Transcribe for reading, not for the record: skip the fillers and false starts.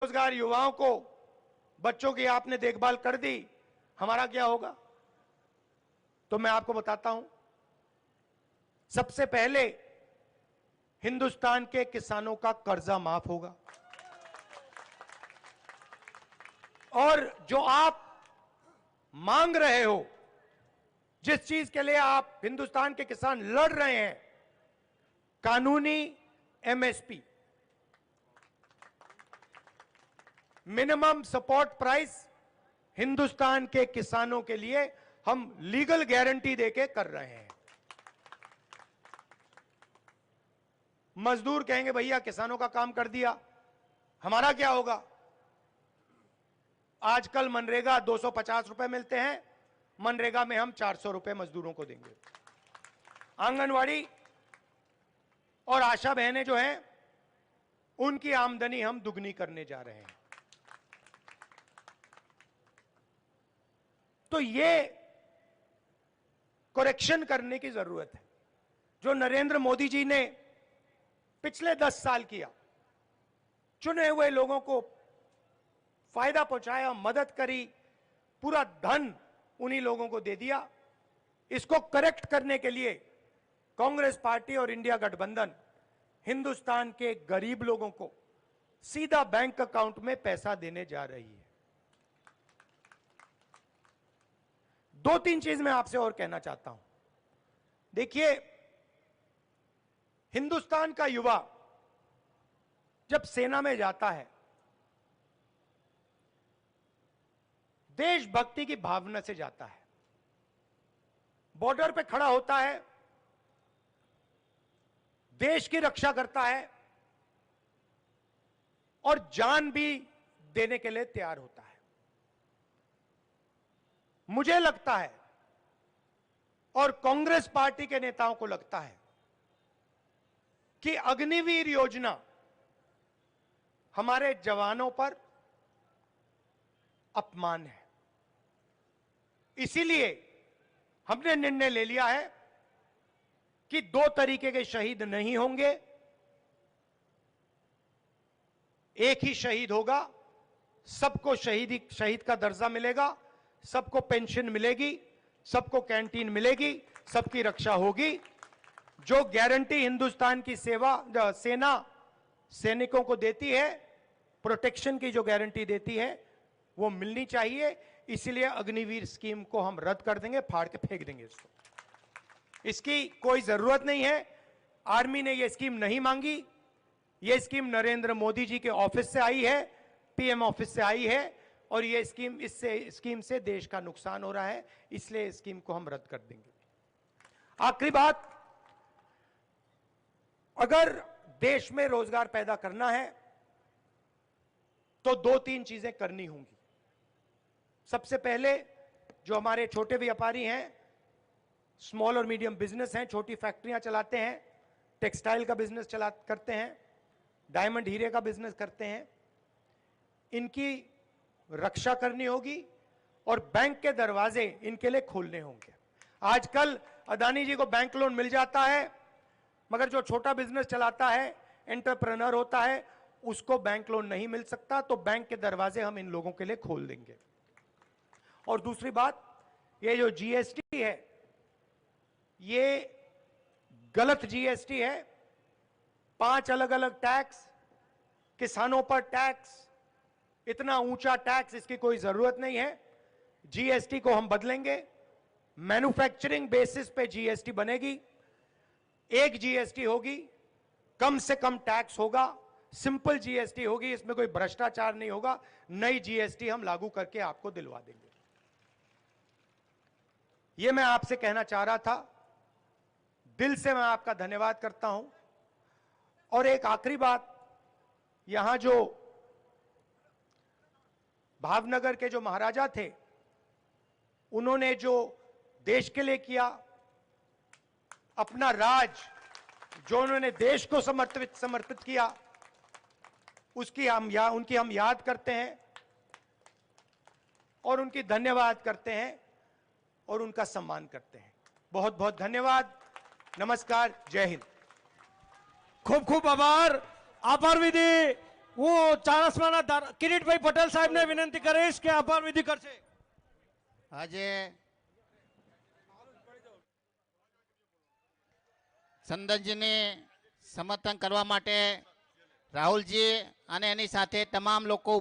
बेरोजगार युवाओं को, बच्चों की आपने देखभाल कर दी, हमारा क्या होगा? तो मैं आपको बताता हूं। सबसे पहले हिंदुस्तान के किसानों का कर्जा माफ होगा, और जो आप मांग रहे हो, जिस चीज के लिए आप हिंदुस्तान के किसान लड़ रहे हैं, कानूनी MSP, minimum support price, Hindustan के किसानों के लिए हम लीगल गारंटी देके कर रहे हैं। मजदूर कहेंगे भैया किसानों का काम कर दिया, हमारा क्या होगा? आजकल मनरेगा 250 रुपए मिलते हैं, मनरेगा में हम 400 रुपए मजदूरों को देंगे। आंगनवाड़ी और आशा बहनें जो हैं, उनकी आमदनी हम दुगनी करने जा रहे हैं। तो ये करेक्शन करने की जरूरत है जो नरेंद्र मोदी जी ने पिछले 10 साल किया। चुने हुए लोगों को फायदा पहुंचाया, मदद करी, पूरा धन उन्हीं लोगों को दे दिया। इसको करेक्ट करने के लिए कांग्रेस पार्टी और इंडिया गठबंधन हिंदुस्तान के गरीब लोगों को सीधा बैंक अकाउंट में पैसा देने जा रही है। दो तीन चीज मैं आपसे और कहना चाहता हूं। देखिए, हिंदुस्तान का युवा जब सेना में जाता है, देशभक्ति की भावना से जाता है, बॉर्डर पे खड़ा होता है, देश की रक्षा करता है और जान भी देने के लिए तैयार होता है। मुझे लगता है और कांग्रेस पार्टी के नेताओं को लगता है कि अग्निवीर योजना हमारे जवानों पर अपमान है। इसीलिए हमने निर्णय ले लिया है कि दो तरीके के शहीद नहीं होंगे, एक ही शहीद होगा। सबको शहीद का दर्जा मिलेगा, सबको पेंशन मिलेगी, सबको कैंटीन मिलेगी, सबकी रक्षा होगी। जो गारंटी हिंदुस्तान की सेना सैनिकों को देती है, प्रोटेक्शन की जो गारंटी देती है, वो मिलनी चाहिए। इसलिए अग्निवीर स्कीम को हम रद्द कर देंगे, फाड़ के फेंक देंगे इसको। इसकी कोई जरूरत नहीं है। आर्मी ने यह स्कीम नहीं मांगी, यह स्कीम नरेंद्र मोदी जी के ऑफिस से आई है, पीएम ऑफिस से आई है, और यह स्कीम से देश का नुकसान हो रहा है, इसलिए इस स्कीम को हम रद्द कर देंगे। आखिरी बात, अगर देश में रोजगार पैदा करना है तो दो तीन चीजें करनी होंगी। सबसे पहले, जो हमारे छोटे व्यापारी हैं, स्मॉल और मीडियम बिजनेस हैं, छोटी फैक्ट्रियां चलाते हैं, टेक्सटाइल का बिजनेस करते हैं, डायमंड हीरे का बिजनेस करते हैं, इनकी रक्षा करनी होगी और बैंक के दरवाजे इनके लिए खोलने होंगे। आजकल अदानी जी को बैंक लोन मिल जाता है, मगर जो छोटा बिजनेस चलाता है, एंटरप्रेन्योर होता है, उसको बैंक लोन नहीं मिल सकता। तो बैंक के दरवाजे हम इन लोगों के लिए खोल देंगे। और दूसरी बात, ये जो जीएसटी है, ये गलत जीएसटी है। 5 अलग अलग टैक्स, किसानों पर टैक्स, इतना ऊंचा टैक्स, इसकी कोई जरूरत नहीं है। जीएसटी को हम बदलेंगे, मैन्युफैक्चरिंग बेसिस पे जीएसटी बनेगी, एक जीएसटी होगी, कम से कम टैक्स होगा, सिंपल जीएसटी होगी, इसमें कोई भ्रष्टाचार नहीं होगा। नई जीएसटी हम लागू करके आपको दिलवा देंगे। यह मैं आपसे कहना चाह रहा था। दिल से मैं आपका धन्यवाद करता हूं। और एक आखिरी बात, यहां जो भावनगर के जो महाराजा थे, उन्होंने जो देश के लिए किया, अपना राज जो उन्होंने देश को समर्पित किया, उनकी हम याद करते हैं और उनकी धन्यवाद करते हैं और उनका सम्मान करते हैं। बहुत बहुत धन्यवाद। नमस्कार, जय हिंद। खूब खूब आभार विधी હું ચાણસ્માના કિરીટભાઈ પટેલ સાહેબને વિનંતી કરીશ કે આભાર વિધિ કરશે. આજે સંદનજીને સમર્થન કરવા માટે રાહુલજી અને એની સાથે તમામ લોકો